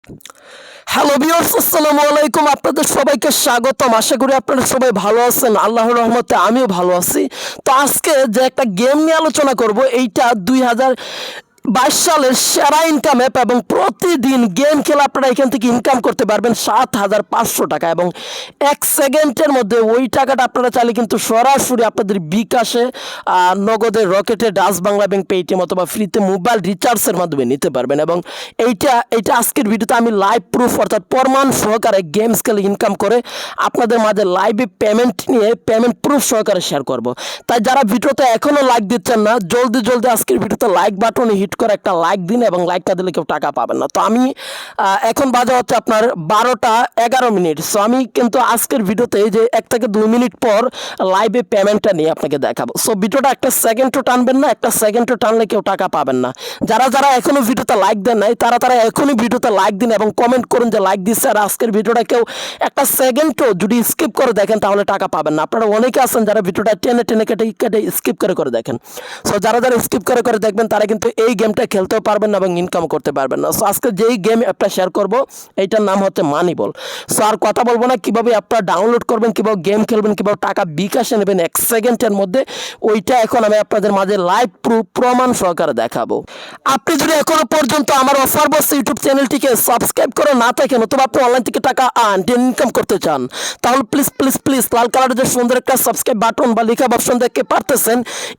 Hello viewers, আসসালামু আলাইকুম। আপনাদের সবাইকে স্বাগতম। আশা করি আপনারা সবাই ভালো আছেন। আল্লাহর রহমতে আমিও ভালো আছি। তো আজকে যে একটা গেম নিয়ে আলোচনা করব, এইটা 2022 সালের সেরা ইনকাম অ্যাপ এবং প্রতিদিন গেম খেলে আপনারা এখান থেকে ইনকাম করতে পারবেন ৭,৫০০ টাকা এবং ১ সেকেন্ডের মধ্যে ওই টাকাটা আপনারা চাইলে কিন্তু সরাসরি আপনাদের বিকাশে, নগদে, রকেটে, ডাচ বাংলা ব্যাংক, পেটিএম অথবা ফ্রিতে মোবাইল রিচার্জের মাধ্যমে নিতে পারবেন। এবং এইটা আজকের ভিডিওতে আমি লাইভ প্রুফ অর্থাৎ প্রমাণ সহকারে গেমস খেলে ইনকাম করে আপনাদের মাঝে লাইভে পেমেন্ট নিয়ে পেমেন্ট প্রুফ সহকারে শেয়ার করব। তাই যারা ভিডিওতে এখনও লাইক দিচ্ছেন না, জলদি জলদি আজকের ভিডিওতে লাইক বাটনে হিট করে একটা লাইক দিন এবং লাইক না দিলে কেউ টাকা পাবেন না। তো আমি এখন বাজে হচ্ছে আপনার 12টা 11 মিনিট। সো আমি কিন্তু আজকের ভিডিওতে এই যে 1 থেকে 2 মিনিট পর লাইভে পেমেন্টটা নিয়ে আপনাকে দেখাবো। সো ভিডিওটা একটা সেকেন্ডও টানবেন না, একটা সেকেন্ডও টানলে কেউ টাকা পাবেন না। যারা যারা এখনও ভিডিওতে লাইক দেন নাই তারা এখনই ভিডিওতে লাইক দিন এবং কমেন্ট করুন যে লাইক দিচ্ছে। আর আজকের ভিডিওটা কেউ একটা সেকেন্ডও যদি স্কিপ করে দেখেন তাহলে টাকা পাবেন না। আপনারা অনেকে আছেন যারা ভিডিওটা টেনে টেনে কেটে কেটে স্কিপ করে দেখেন। সো যারা যারা স্কিপ করে দেখবেন তারা কিন্তু এই গেমটা খেলতেও পারবেন না এবং ইনকাম করতে পারবেন না। সো আজকে যেই গেম অ্যাপটা শেয়ার করব এইটার নাম হচ্ছে মানি বল। সো আর কথা বলবো না, কীভাবে অ্যাপটা ডাউনলোড করবেন, কীভাবে গেম খেলবেন, কীভাবে টাকা বিকাশে নেবেন 1 সেকেন্ডের মধ্যে, ওইটা এখন আমি আপনাদের মাঝে লাইভ প্রমাণ সহকারে দেখাবো। আপনি যদি এখনো পর্যন্ত আমার অফার বস ইউটিউব চ্যানেলটিকে সাবস্ক্রাইব করে না থাকেন অথবা আপনি অনলাইন থেকে টাকা ইনকাম করতে চান, তাহলে প্লিজ প্লিজ প্লিজ লাল কালারের যে সুন্দর একটা সাবস্ক্রাইব বাটন বা লেখা অপশন দেখতে পারতেছেন,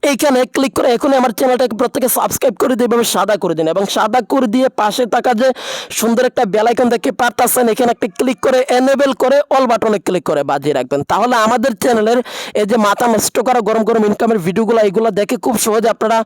এইখানে ক্লিক করে এখনই আমার চ্যানেলটাকে প্রত্যেকে সাবস্ক্রাইব করে দিয়ে এভাবে সাদা করে দিন এবং সাদা করে দিয়ে পাশে থাকা যে সুন্দর একটা বেল আইকন দেখতে পারতেছেন, এখানে একটা ক্লিক করে এনেবল করে অল বাটনে ক্লিক করে বাজিয়ে রাখবেন। তাহলে আমাদের চ্যানেলের এই যে মাথা নষ্ট করা গরম গরম ইনকামের ভিডিওগুলো, এইগুলো দেখে খুব সহজে আপনারা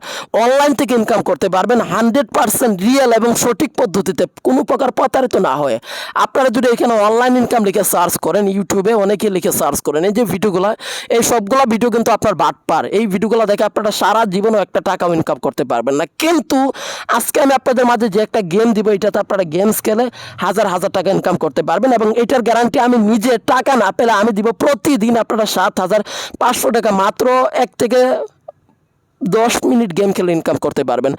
অনলাইন থেকে ইনকাম করতে পারবেন 100% রিয়েল এবং সঠিক পদ্ধতিতে, কোনো প্রকার প্রতারিত না হয়ে। আপনারা যদি এখানে অনলাইন ইনকাম লিখে সার্চ করেন, ইউটিউবে অনেকেই লিখে সার্চ করেন, এই যে ভিডিওগুলো, এই সবগুলো ভিডিও কিন্তু আপনার বাটপার। এই ভিডিওগুলো দেখে আপনারা সারা জীবনেও একটা টাকাও ইনকাম করতে পারবেন না। কিন্তু আজকে আমি আপনাদের মাঝে যে একটা গেম দিব, এটাতে আপনারা গেমস খেলে হাজার হাজার টাকা ইনকাম করতে পারবেন এবং এটার গ্যারান্টি আমি নিজে, টাকা না পেলে আমি দিব। প্রতিদিন আপনারা ৭,৫০০ টাকা মাত্র 1 থেকে 10 মিনিট গেম খেলে ইনকাম করতে পারবেন।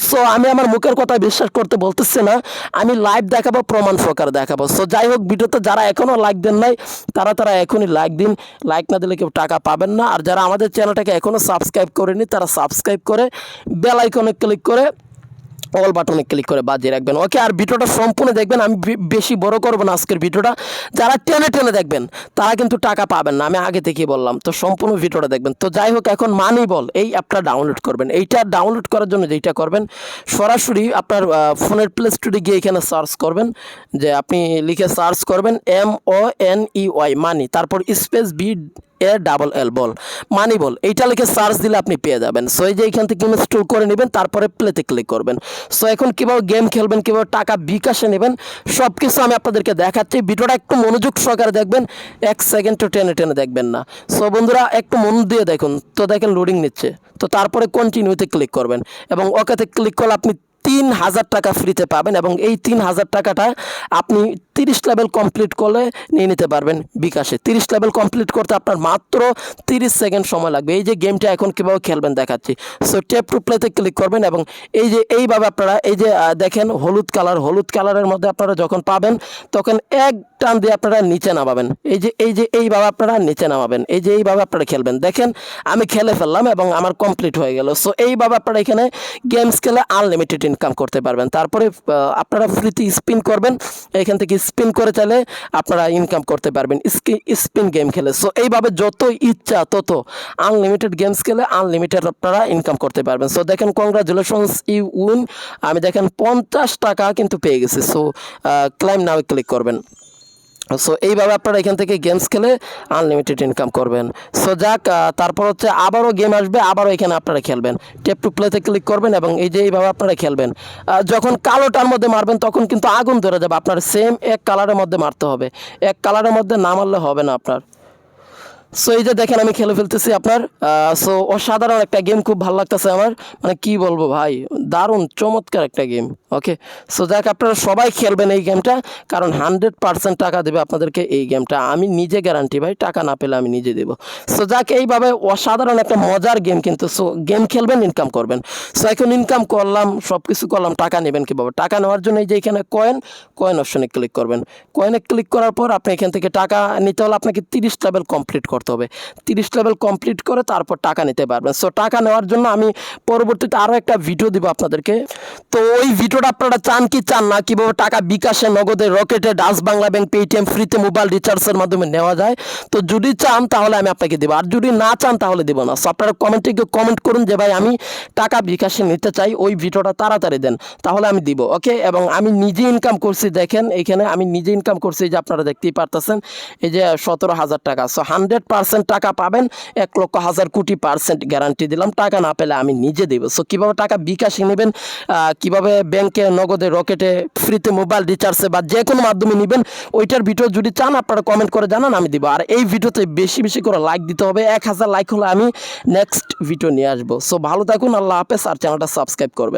সো আমি আমার মুখের কথা বিশ্বাস করতে বলতেছি না, আমি লাইভ দেখাবো, প্রমাণ সহকারে দেখাবো। সো যাই হোক, ভিডিওতে যারা এখনও লাইক দেন নাই তারা এখনই লাইক দিন। লাইক না দিলে কেউ টাকা পাবেন না। আর যারা আমাদের চ্যানেলটাকে এখনও সাবস্ক্রাইব করেনি তারা সাবস্ক্রাইব করে বেল আইকনে ক্লিক করে অল বাটনে ক্লিক করে বাজিয়ে রাখবেন। ওকে, আর ভিডিওটা সম্পূর্ণ দেখবেন, আমি বেশি বড় করবো না আজকের ভিডিওটা। যারা টেনে টেনে দেখবেন তারা কিন্তু টাকা পাবেন না, আমি আগে থেকেই বললাম। তো সম্পূর্ণ ভিডিওটা দেখবেন। তো যাই হোক, এখন মানি বল এই অ্যাপটা ডাউনলোড করবেন। এইটা ডাউনলোড করার জন্য যেটা করবেন, সরাসরি আপনার ফোনের প্লে স্টোরে গিয়ে এখানে সার্চ করবেন, যে আপনি লিখে সার্চ করবেন MONEY মানি, তারপর স্পেস BALL বল, মানি বল, এইটা লিখে সার্চ দিলে আপনি পেয়ে যাবেন। সো এই যে এইখান থেকে ইনস্টল করে নেবেন, তারপরে প্লেতে ক্লিক করবেন। সো এখন কীভাবে গেম খেলবেন, কীভাবে টাকা বিকাশে নেবেন, সব কিছু আমি আপনাদেরকে দেখাচ্ছি। ভিডিওটা একটু মনোযোগ সহকারে দেখবেন, 1 সেকেন্ডও টেনে টেনে দেখবেন না। সো বন্ধুরা একটু মন দিয়ে দেখুন। তো দেখেন লোডিং নিচ্ছে, তো তারপরে কন্টিনিউতে ক্লিক করবেন এবং ওকেতে ক্লিক করলে আপনি 3,000 টাকা ফ্রিতে পাবেন এবং এই 3,000 টাকাটা আপনি 30 লেভেল কমপ্লিট করলে নিয়ে নিতে পারবেন বিকাশে। 30 লেভেল কমপ্লিট করতে আপনার মাত্র 30 সেকেন্ড সময় লাগবে। এই যে গেমটা এখন কীভাবে খেলবেন দেখাচ্ছি। সো ট্যাপ টু প্লেতে ক্লিক করবেন এবং এই যে এইভাবে আপনারা এই যে দেখেন হলুদ কালারের মধ্যে আপনারা যখন পাবেন তখন এক টান দিয়ে আপনারা নিচে নামাবেন। এই যে এইভাবে আপনারা নিচে নামাবেন, এই যে এইভাবে আপনারা খেলবেন। দেখেন আমি খেলে ফেললাম এবং আমার কমপ্লিট হয়ে গেল। সো এইভাবে আপনারা এখানে গেমস খেলে আনলিমিটেড ইনকাম করতে পারবেন। তারপরে আপনারা ফ্রিতে স্পিন করবেন, এখান থেকে স্পিন করে চাইলে আপনারা ইনকাম করতে পারবেন স্পিন গেম খেলে। সো এইভাবে যত ইচ্ছা তত আনলিমিটেড গেমস খেলে আনলিমিটেড আপনারা ইনকাম করতে পারবেন। সো দেখেন কংগ্রাচুলেশনস ইউ উইন, আমি দেখেন 50 টাকা কিন্তু পেয়ে গেছি। সো ক্লাইম নাও ক্লিক করবেন। সো এইভাবে আপনারা এখান থেকে গেমস খেলে আনলিমিটেড ইনকাম করবেন। সো যাক, তারপর হচ্ছে আবারও গেম আসবে, আবারও এখানে আপনারা খেলবেন। ট্যাপ টু প্লেতে ক্লিক করবেন এবং এই যে এইভাবে আপনারা খেলবেন। যখন কালোটার মধ্যে মারবেন তখন কিন্তু আগুন ধরে যাবে। আপনার সেম এক কালারের মধ্যে মারতে হবে, এক কালারের মধ্যে না মারলে হবে না আপনার। সো এই যে দেখেন আমি খেলে ফেলতেছি আপনার। সো অসাধারণ একটা গেম, খুব ভালো লাগতেছে আমার, মানে কি বলবো ভাই, দারুণ চমৎকার একটা গেম। ওকে, সো যাক আপনারা সবাই খেলবেন এই গেমটা, কারণ 100% টাকা দেবে আপনাদেরকে এই গেমটা, আমি নিজে গ্যারান্টি ভাই, টাকা না পেলে আমি নিজে দেবো। সো যাক এইভাবে অসাধারণ একটা মজার গেম কিন্তু। সো গেম খেলবেন, ইনকাম করবেন। সো এখন ইনকাম করলাম, সব কিছু করলাম, টাকা নেবেন কীভাবে? টাকা নেওয়ার জন্য এই যে এখানে কয়েন অপশনে ক্লিক করবেন। কয়েনে ক্লিক করার পর আপনি এখান থেকে টাকা নিতে হলে আপনাকে 30 লেভেল কমপ্লিট করতে হবে। 30 লেভেল কমপ্লিট করে তারপর টাকা নিতে পারবেন। সো টাকা নেওয়ার জন্য আমি পরবর্তীতে আরও একটা ভিডিও দিব আপনাদেরকে। তো ওই ভিডিওটা আপনারা চান কি চান না, কীভাবে টাকা বিকাশে, নগদে, রকেটে, ডাচ বাংলা ব্যাংক, পেটিএম, ফ্রিতে মোবাইল রিচার্জের মাধ্যমে নেওয়া যায়, তো যদি চান তাহলে আমি আপনাকে দেবো, আর যদি না চান তাহলে দেবো না। সো আপনারা কমেন্টে গিয়ে কমেন্ট করুন যে ভাই আমি টাকা বিকাশে নিতে চাই, ওই ভিডিওটা তাড়াতাড়ি দেন, তাহলে আমি দিব। ওকে, এবং আমি নিজে ইনকাম করছি, দেখেন এখানে আমি নিজে ইনকাম করছি, যে আপনারা দেখতেই পারতেছেন, এই যে 17,000 টাকা। সো 100% টাকা পাবেন, 1,00,000 কোটি% গ্যারান্টি দিলাম, টাকা না পেলে আমি নিজে দেবো। সো কীভাবে টাকা বিকাশে নেবেন, কীভাবে ব্যাংকে, নগদে, রকেটে, ফ্রিতে মোবাইল রিচার্জে বা যে কোনো মাধ্যমে নেবেন, ওইটার ভিডিও যদি চান আপনারা কমেন্ট করে জানান, আমি দিব। আর এই ভিডিওতে বেশি বেশি করে লাইক দিতে হবে, 1000 লাইক হলে আমি নেক্সট ভিডিও নিয়ে আসবো। সো ভালো থাকুন, আল্লাহ হাফেজ, আর চ্যানেলটা সাবস্ক্রাইব করবেন।